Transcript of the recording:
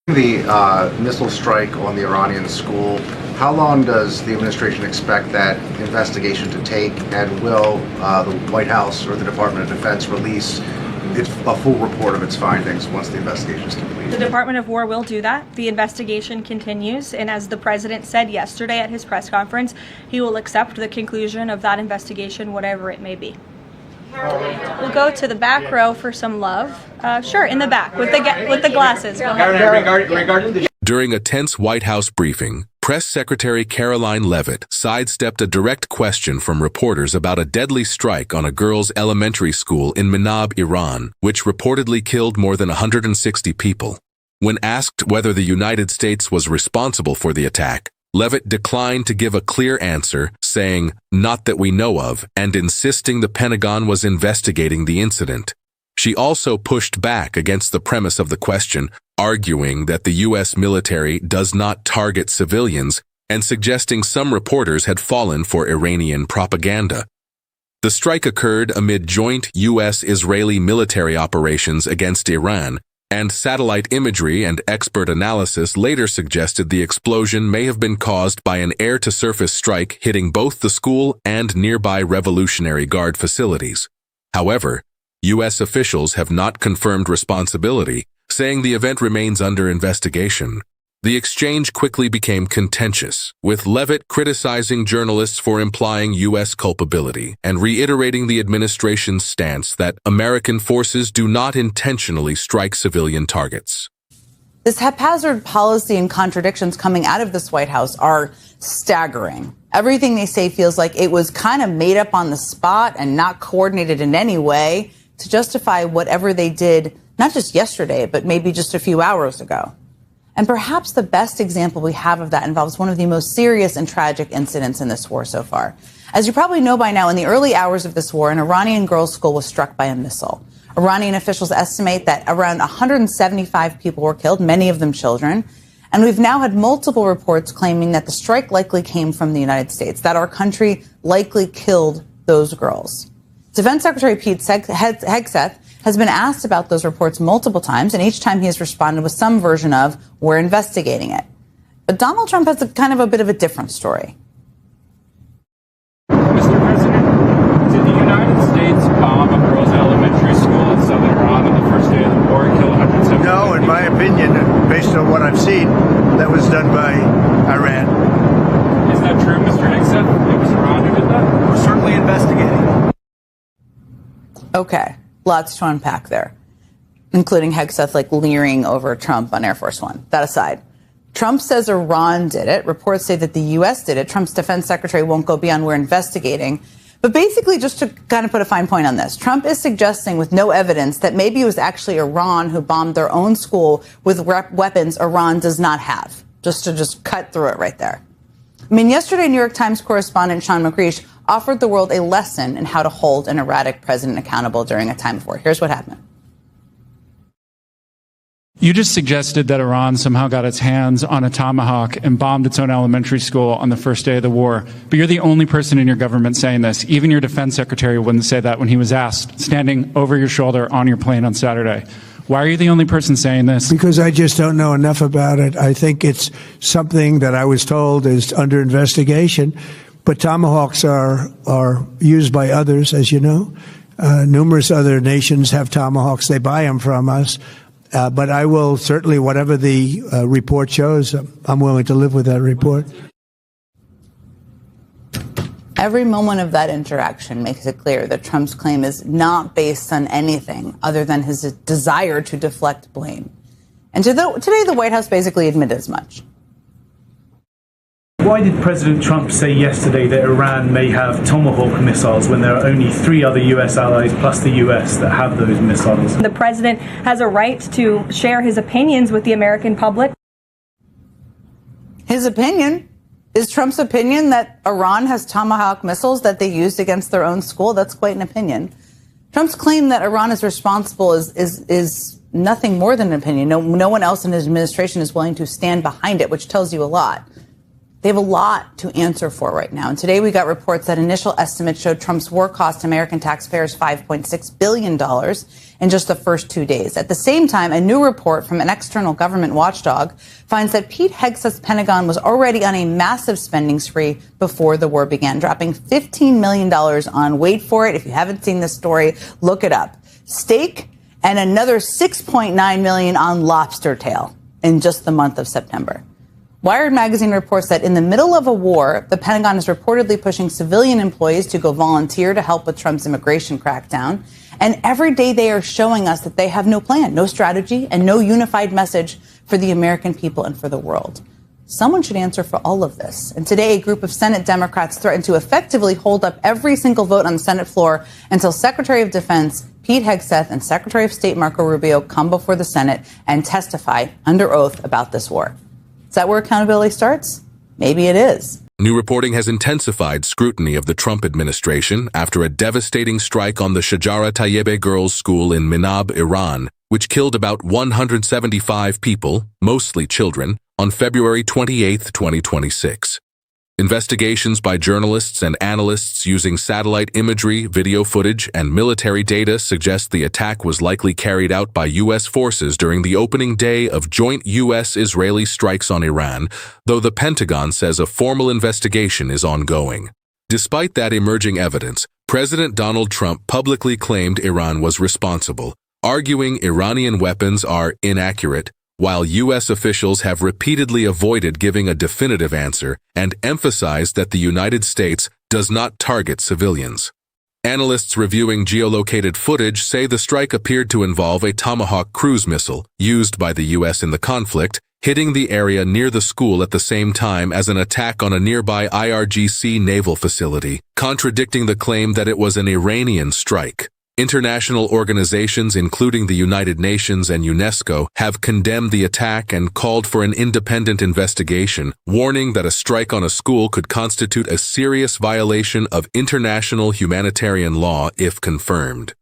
The missile strike on the Iranian school, how long does the administration expect that investigation to take, and will the White House or the Department of Defense release a full report of its findings once the investigation is complete? The Department of War will do that. The investigation continues, and as the president said yesterday at his press conference, he will accept the conclusion of that investigation, whatever it may be. We'll go to the back row for some love. Sure, in the back with the glasses. Go ahead. During a tense White House briefing, Press Secretary Karoline Leavitt sidestepped a direct question from reporters about a deadly strike on a girls' elementary school in Minab, Iran, which reportedly killed more than 160 people. When asked whether the United States was responsible for the attack, Leavitt declined to give a clear answer, saying, "Not that we know of," and insisting the Pentagon was investigating the incident. She also pushed back against the premise of the question, arguing that the U.S. military does not target civilians and suggesting some reporters had fallen for Iranian propaganda. The strike occurred amid joint U.S.-Israeli military operations against Iran, and satellite imagery and expert analysis later suggested the explosion may have been caused by an air-to-surface strike hitting both the school and nearby Revolutionary Guard facilities. However, U.S. officials have not confirmed responsibility, saying the event remains under investigation. The exchange quickly became contentious, with Leavitt criticizing journalists for implying U.S. culpability and reiterating the administration's stance that American forces do not intentionally strike civilian targets. This haphazard policy and contradictions coming out of this White House are staggering. Everything they say feels like it was kind of made up on the spot and not coordinated in any way to justify whatever they did, not just yesterday, but maybe just a few hours ago. And perhaps the best example we have of that involves one of the most serious and tragic incidents in this war so far. As you probably know by now, in the early hours of this war, an Iranian girls' school was struck by a missile. Iranian officials estimate that around 175 people were killed, many of them children. And we've now had multiple reports claiming that the strike likely came from the United States, that our country likely killed those girls. Defense Secretary Pete Hegseth has been asked about those reports multiple times, and each time he has responded with some version of, "We're investigating it." But Donald Trump has a bit of a different story. Mr. President, did the United States bomb a girls' elementary school in southern Iran on the first day of the war and kill 170? No, in my opinion, based on what I've seen, that was done by Iran. Is that true, Mr. Hegseth? It was Iran who did that? We're certainly investigating. Okay, lots to unpack there, including Hegseth leering over Trump on Air Force One. That aside, Trump says Iran did it. Reports say that the U.S. did it. Trump's defense secretary won't go beyond "we're investigating." But basically, just to kind of put a fine point on this, Trump is suggesting with no evidence that maybe it was actually Iran who bombed their own school with weapons Iran does not have, just to cut through it right there. I mean, yesterday, New York Times correspondent Sean McCreish offered the world a lesson in how to hold an erratic president accountable during a time of war. Here's what happened. You just suggested that Iran somehow got its hands on a tomahawk and bombed its own elementary school on the first day of the war. But you're the only person in your government saying this. Even your defense secretary wouldn't say that when he was asked, standing over your shoulder on your plane on Saturday. Why are you the only person saying this? Because I just don't know enough about it. I think it's something that I was told is under investigation. But tomahawks are used by others, as you know. Numerous other nations have tomahawks. They buy them from us. But I will certainly, whatever the report shows, I'm willing to live with that report. Every moment of that interaction makes it clear that Trump's claim is not based on anything other than his desire to deflect blame. And today, the White House basically admitted as much. Why did President Trump say yesterday that Iran may have Tomahawk missiles when there are only 3 other U.S. allies plus the U.S. that have those missiles? The president has a right to share his opinions with the American public. His opinion? Is Trump's opinion that Iran has Tomahawk missiles that they used against their own school? That's quite an opinion. Trump's claim that Iran is responsible is nothing more than an opinion. No one else in his administration is willing to stand behind it, which tells you a lot. They have a lot to answer for right now. And today we got reports that initial estimates showed Trump's war cost American taxpayers $5.6 billion in just the first 2 days. At the same time, a new report from an external government watchdog finds that Pete Hegseth's Pentagon was already on a massive spending spree before the war began, dropping $15 million on, wait for it, if you haven't seen this story, look it up, steak, and another $6.9 million on lobster tail in just the month of September. Wired magazine reports that in the middle of a war, the Pentagon is reportedly pushing civilian employees to go volunteer to help with Trump's immigration crackdown. And every day they are showing us that they have no plan, no strategy, and no unified message for the American people and for the world. Someone should answer for all of this. And today, a group of Senate Democrats threatened to effectively hold up every single vote on the Senate floor until Secretary of Defense Pete Hegseth and Secretary of State Marco Rubio come before the Senate and testify under oath about this war. Is that where accountability starts? Maybe it is. New reporting has intensified scrutiny of the Trump administration after a devastating strike on the Shajara Tayyebe Girls' School in Minab, Iran, which killed about 175 people, mostly children, on February 28, 2026. Investigations by journalists and analysts using satellite imagery, video footage, and military data suggest the attack was likely carried out by U.S. forces during the opening day of joint U.S.-Israeli strikes on Iran, though the Pentagon says a formal investigation is ongoing. Despite that emerging evidence, President Donald Trump publicly claimed Iran was responsible, arguing Iranian weapons are inaccurate, while U.S. officials have repeatedly avoided giving a definitive answer and emphasized that the United States does not target civilians. Analysts reviewing geolocated footage say the strike appeared to involve a Tomahawk cruise missile used by the U.S. in the conflict, hitting the area near the school at the same time as an attack on a nearby IRGC naval facility, contradicting the claim that it was an Iranian strike. International organizations, including the United Nations and UNESCO, have condemned the attack and called for an independent investigation, warning that a strike on a school could constitute a serious violation of international humanitarian law if confirmed.